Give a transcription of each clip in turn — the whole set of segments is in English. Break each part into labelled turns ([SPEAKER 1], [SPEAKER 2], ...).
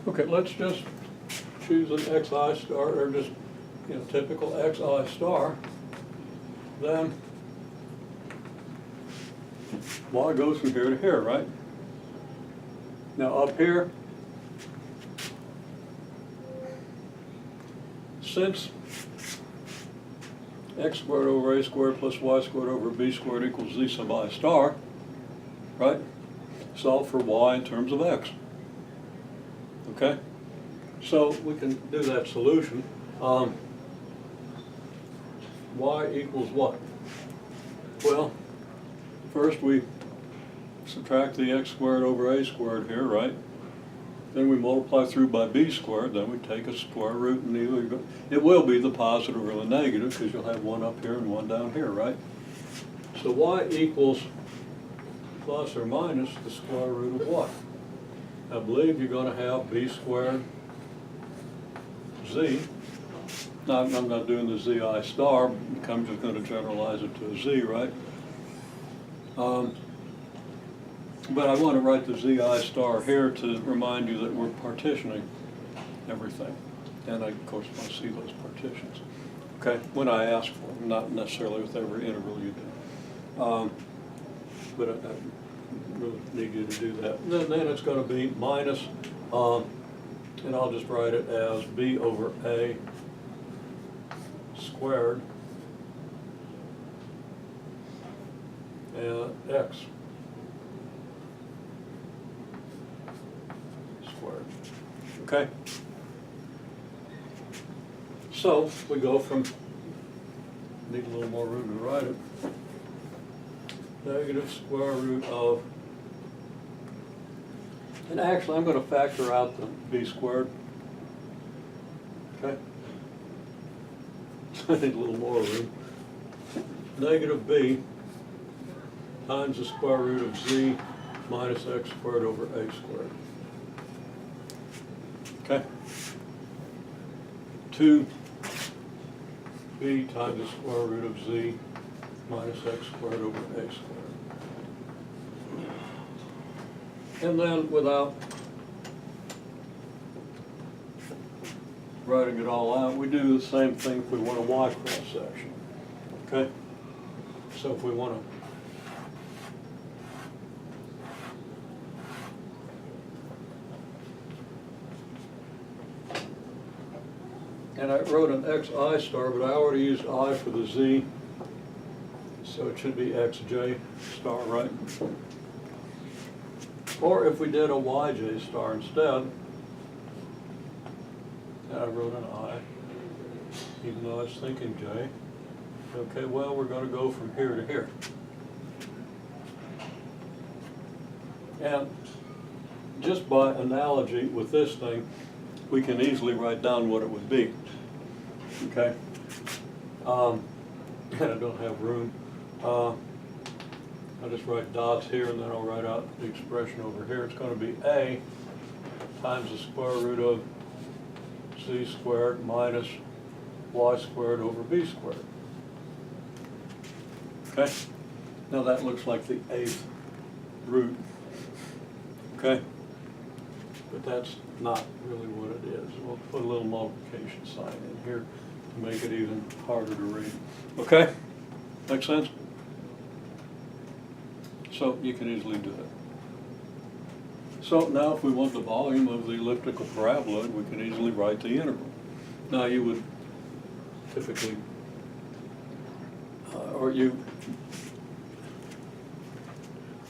[SPEAKER 1] Okay, let's just choose an xi star, or just, typical xi star. Then y goes from here to here, right? Now up here, since x squared over a squared plus y squared over b squared equals z sub I star, right? Solve for y in terms of x. Okay? So we can do that solution. Y equals what? Well, first we subtract the x squared over a squared here, right? Then we multiply through by b squared, then we take a square root, and either it will be the positive or the negative, because you'll have one up here and one down here, right? So y equals plus or minus the square root of what? I believe you're going to have b squared z. Now, I'm not doing the zi star, I'm just going to generalize it to a z, right? But I want to write the zi star here to remind you that we're partitioning everything. And I, of course, want to see those partitions. Okay, when I ask for them, not necessarily with every integral you do. But I really need you to do that. And then it's going to be minus, and I'll just write it as b over a squared and x squared. Okay? So we go from, need a little more room to write it, negative square root of, and actually I'm going to factor out the b squared. Okay? I need a little more room. Negative b times the square root of z minus x squared over a squared. Okay? 2b times the square root of z minus x squared over a squared. And then without writing it all out, we do the same thing if we want a y cross section. Okay? So if we want to, and I wrote an xi star, but I already used I for the z, so it should be xj star, right? Or if we did a yj star instead, and I wrote an I, even though I was thinking j. Okay, well, we're going to go from here to here. And just by analogy with this thing, we can easily write down what it would be. Okay? And I don't have room. I'll just write dots here, and then I'll write out the expression over here. It's going to be a times the square root of z squared minus y squared over b squared. Okay? Now that looks like the 8th root. Okay? But that's not really what it is. We'll put a little multiplication sign in here to make it even harder to read. Okay? Make sense? So you can easily do it. So now if we want the volume of the elliptical parabola, we can easily write the integral. Now you would typically, or you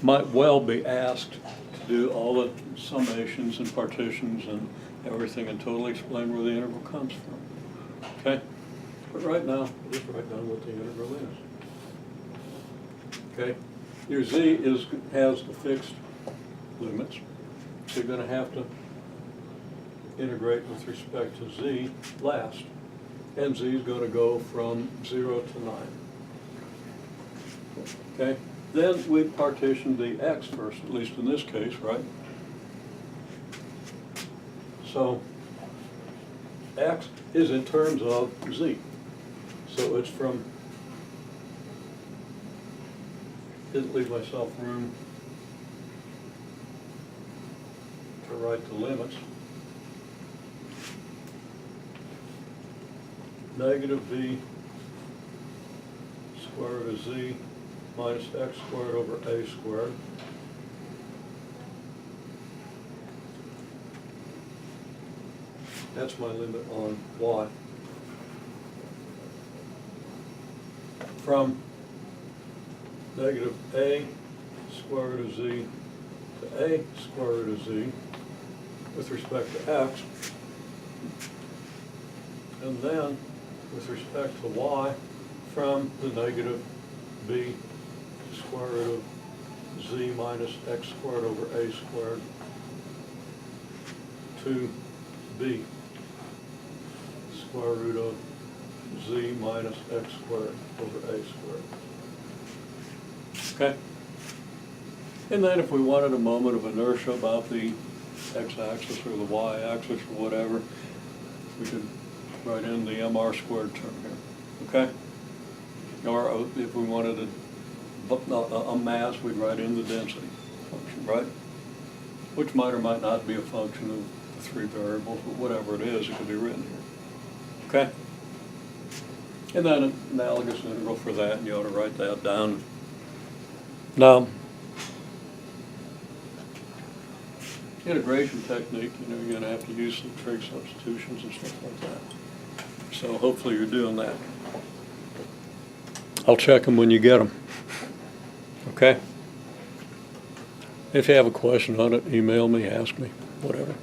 [SPEAKER 1] might well be asked to do all the summations and partitions and everything and totally explain where the integral comes from. Okay? But right now, just write down what the integral is. Okay? Your z has the fixed limits, so you're going to have to integrate with respect to z last, and z is going to go from 0 to 9. Okay? Then we partition the x first, at least in this case, right? So x is in terms of z. So it's from, didn't leave myself room to write the limits. negative b square root of z minus x squared over a squared. That's my limit on y. From negative a square root of z to a square root of z with respect to x, and then with respect to y from the negative b square root of z minus x squared over a squared to b square root of z minus x squared over a squared. Okay? And then if we wanted a moment of inertia about the x-axis or the y-axis or whatever, we could write in the mr squared term here. Okay? Or if we wanted a mass, we'd write in the density function, right? Which might or might not be a function of the three variables, but whatever it is, it could be written here. Okay? And then an analogous integral for that, and you ought to write that down. Now, integration technique, you're going to have to use some trig substitutions and stuff like that. So hopefully you're doing that. I'll check them when you get them. Okay? If you have a question on it, email me, ask me, whatever.